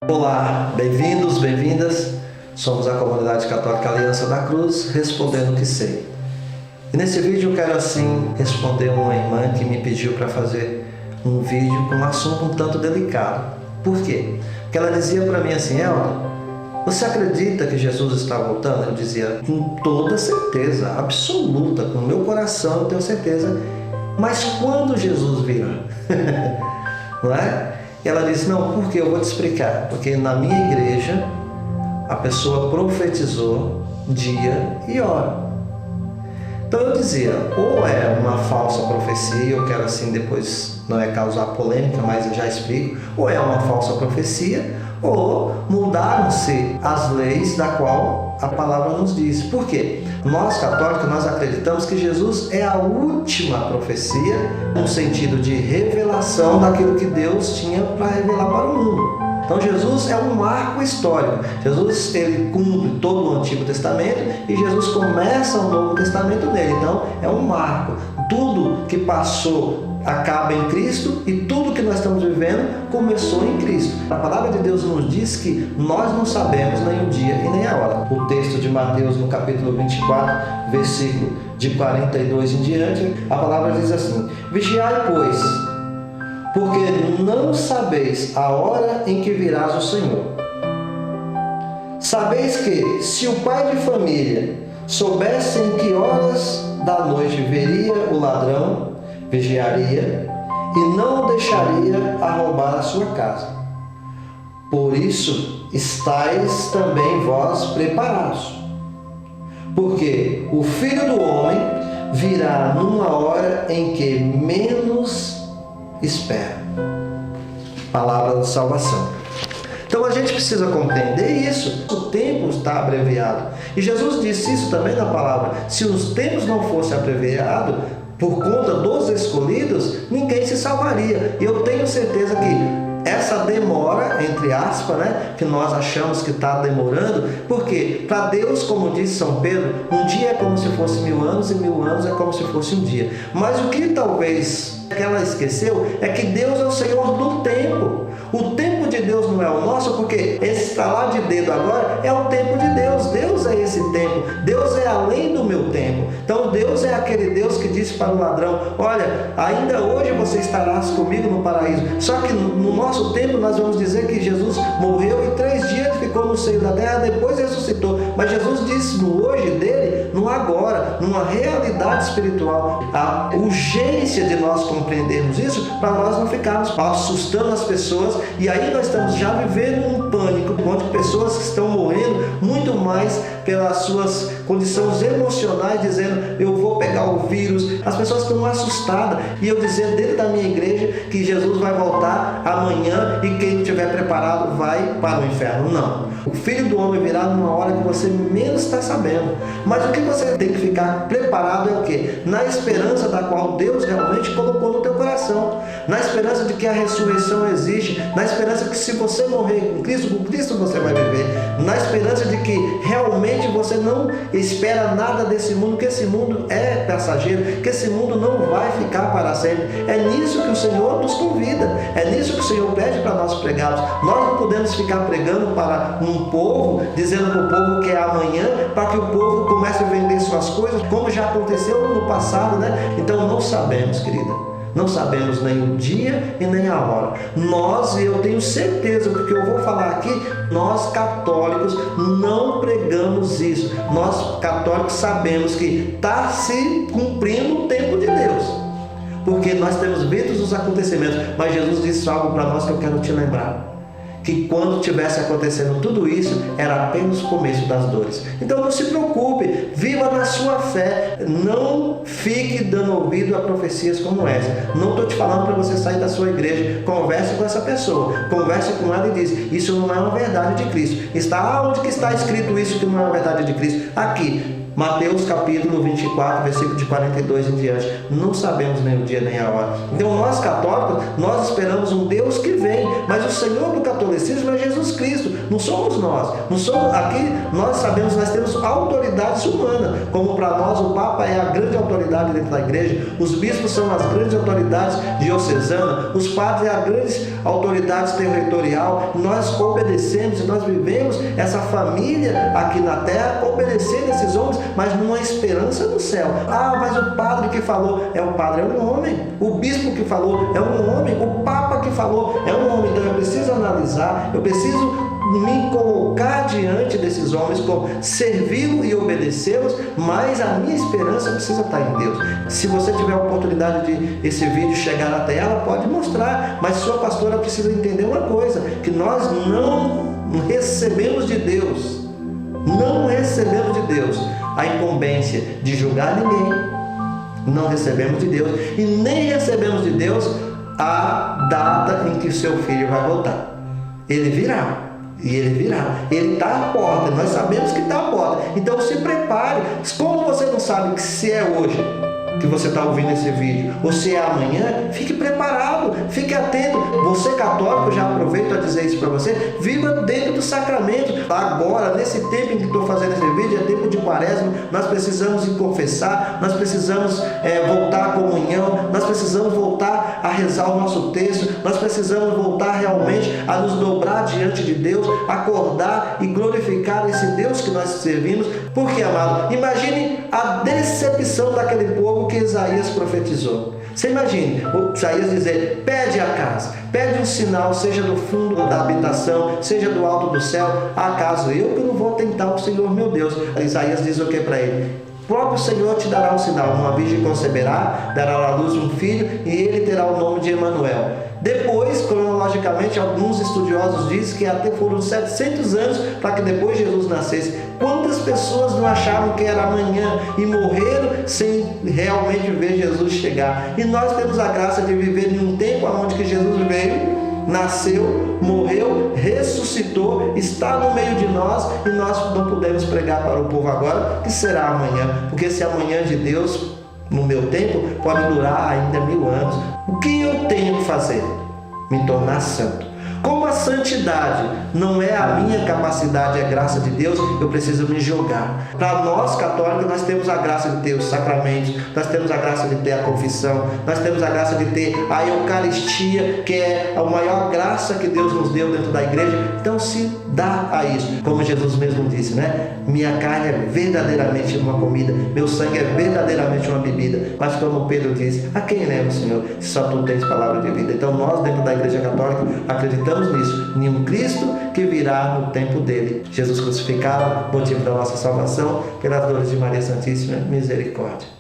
Olá, bem-vindos, bem-vindas. Somos a Comunidade Católica Aliança da Cruz, respondendo o que sei. E nesse vídeo eu quero responder uma irmã que me pediu para fazer um vídeo com um assunto um tanto delicado. Por quê? Porque ela dizia para mim assim: Helder, você acredita que Jesus está voltando? Eu dizia, com toda certeza, absoluta, com o meu coração eu tenho certeza. Mas quando Jesus virá? Não é? E ela disse, não, por quê? Eu vou te explicar. Porque na minha igreja, a pessoa profetizou dia e hora. Então eu dizia, ou é uma falsa profecia, eu quero depois não é causar polêmica, mas eu já explico, ou é uma falsa profecia, ou mudaram-se as leis da qual a palavra nos diz. Por quê? Nós católicos, nós acreditamos que Jesus é a última profecia no sentido de revelação daquilo que Deus tinha para revelar para o mundo. Então Jesus é um marco histórico. Jesus ele cumpre todo o Antigo Testamento e Jesus começa o Novo Testamento nele. Então é um marco. Tudo que passou acaba em Cristo e tudo que nós estamos vivendo começou em Cristo. A palavra de Deus nos diz que nós não sabemos nem o dia e nem a hora. O texto de Mateus no capítulo 24, versículo de 42 em diante, a palavra diz assim: Vigiai, pois, porque não sabeis a hora em que virás o Senhor. Sabeis que, se o pai de família soubesse em que horas da noite veria o ladrão, vigiaria e não deixaria a roubar a sua casa. Por isso, estáis também vós preparados, porque o Filho do Homem virá numa hora em que menos espera. Palavra da salvação. Então a gente precisa compreender isso. O tempo está abreviado. E Jesus disse isso também na palavra. Se os tempos não fossem abreviados, por conta dos escolhidos, ninguém se salvaria. E eu tenho certeza que essa demora, entre aspas, que nós achamos que está demorando, porque para Deus, como disse São Pedro, um dia é como se fosse 1000 anos e 1000 anos é como se fosse um dia. Mas o que talvez ela esqueceu é que Deus é o Senhor do tempo. O tempo de Deus não é o nosso, porque esse estalar de dedo agora é o tempo de Deus. Deus é esse tempo. Deus é além do meu tempo. Então Deus é aquele Deus que disse para o ladrão: olha, ainda hoje você estarás comigo no paraíso. Só que no nosso tempo nós vamos dizer que Jesus morreu e 3 dias ficou no seio da terra, depois ressuscitou. Mas Jesus disse no hoje dele, no agora, numa realidade espiritual. A urgência de nós compreendermos isso, para nós não ficarmos assustando as pessoas. E aí nós estamos já vivendo um pânico, onde pessoas estão morrendo muito mais pelas suas condições emocionais, dizendo, eu vou pegar o vírus. As pessoas estão assustadas. E eu dizendo dentro da minha igreja que Jesus vai voltar amanhã e quem estiver preparado vai para o inferno. Não. O Filho do Homem virá numa hora que você menos está sabendo. Mas o que você tem que ficar preparado é o quê? Na esperança da qual Deus realmente colocou no teu coração. Na esperança de que a ressurreição existe. Na esperança que se você morrer com Cristo você vai viver. Na esperança de que realmente você não espera nada desse mundo, que esse mundo é passageiro, que esse mundo não vai ficar para sempre. É nisso que o Senhor nos convida. É nisso que o Senhor pede para nós pregarmos. Nós não podemos ficar pregando para um povo, dizendo para o povo que é amanhã, para que o povo comece a vender suas coisas, como já aconteceu no passado, Então não sabemos, querida. Não sabemos nem o dia e nem a hora. Nós, e eu tenho certeza do que eu vou falar aqui, nós católicos não pregamos isso. Nós católicos sabemos que está se cumprindo o tempo de Deus. Porque nós temos visto os acontecimentos. Mas Jesus disse algo para nós que eu quero te lembrar. Que quando tivesse acontecendo tudo isso, era apenas o começo das dores. Então não se preocupe, viva na sua fé, não fique dando ouvido a profecias como essa. Não estou te falando para você sair da sua igreja, converse com essa pessoa, converse com ela e diz, isso não é uma verdade de Cristo. Onde que está escrito isso que não é uma verdade de Cristo? Aqui. Mateus capítulo 24, versículo de 42 em diante. Não sabemos nem o dia nem a hora. Então nós católicos, nós esperamos um Deus que vem, mas o Senhor do catolicismo é Jesus Cristo, não somos nós. Não somos aqui, nós sabemos, nós temos autoridades humanas, como para nós o Papa é a grande autoridade dentro da igreja, os bispos são as grandes autoridades diocesanas, os padres é a grande autoridade territorial. Nós obedecemos e nós vivemos essa família aqui na terra, obedecendo esses homens, mas numa esperança no céu. Ah, mas o padre que falou, o padre é um homem, o bispo que falou é um homem, o Papa que falou é um homem. Então eu preciso analisar, eu preciso me colocar diante desses homens, como servi-los e obedecê-los, mas a minha esperança precisa estar em Deus. Se você tiver a oportunidade de esse vídeo chegar até ela, pode mostrar, mas sua pastora precisa entender uma coisa, que nós não recebemos de Deus, a incumbência de julgar ninguém, não recebemos de Deus, e nem recebemos de Deus a data em que o seu filho vai voltar. Ele virá. E ele virá, ele está à porta, nós sabemos que está à porta, então se prepare. Como você não sabe que se é hoje que você está ouvindo esse vídeo, ou se é amanhã, fique preparado, fique atento. Você católico, eu já aproveito a dizer isso para você, viva dentro do sacramento. Agora, nesse tempo em que estou fazendo esse vídeo, é tempo de quaresma, nós precisamos confessar, nós precisamos voltar à comunhão, nós precisamos voltar a rezar o nosso texto, nós precisamos voltar realmente a nos dobrar diante de Deus, acordar e glorificar esse Deus que nós servimos. Porque, amado, imagine a decepção daquele povo que Isaías profetizou. Você imagine o Isaías dizer: pede a casa, pede um sinal, seja do fundo da habitação, seja do alto do céu. Acaso eu que não vou tentar o Senhor meu Deus? Isaías diz o que para ele? O próprio Senhor te dará um sinal, uma virgem conceberá, dará à luz um filho, e ele terá o nome de Emanuel. Depois, cronologicamente, alguns estudiosos dizem que até foram 700 anos para que depois Jesus nascesse. Quantas pessoas não acharam que era amanhã e morreram sem realmente ver Jesus chegar? E nós temos a graça de viver em um tempo onde que Jesus veio, nasceu, morreu, ressuscitou, está no meio de nós, e nós não podemos pregar para o povo agora que será amanhã, porque esse amanhã de Deus, no meu tempo, pode durar ainda 1000 anos. O que eu tenho que fazer? Me tornar santo. Como a santidade não é a minha capacidade, é a graça de Deus, eu preciso me jogar. Para nós católicos, nós temos a graça de ter os sacramentos, nós temos a graça de ter a confissão, nós temos a graça de ter a Eucaristia, que é a maior graça que Deus nos deu dentro da igreja. Então se dá a isso, como Jesus mesmo disse, né? Minha carne é verdadeiramente uma comida, meu sangue é verdadeiramente uma bebida. Mas como Pedro disse: a quem leva, Senhor, se só tu tens palavra de vida? Então nós, dentro da igreja católica, acreditamos nisso, em um Cristo que virá no tempo dele. Jesus crucificado, motivo da nossa salvação, pelas dores de Maria Santíssima Misericórdia.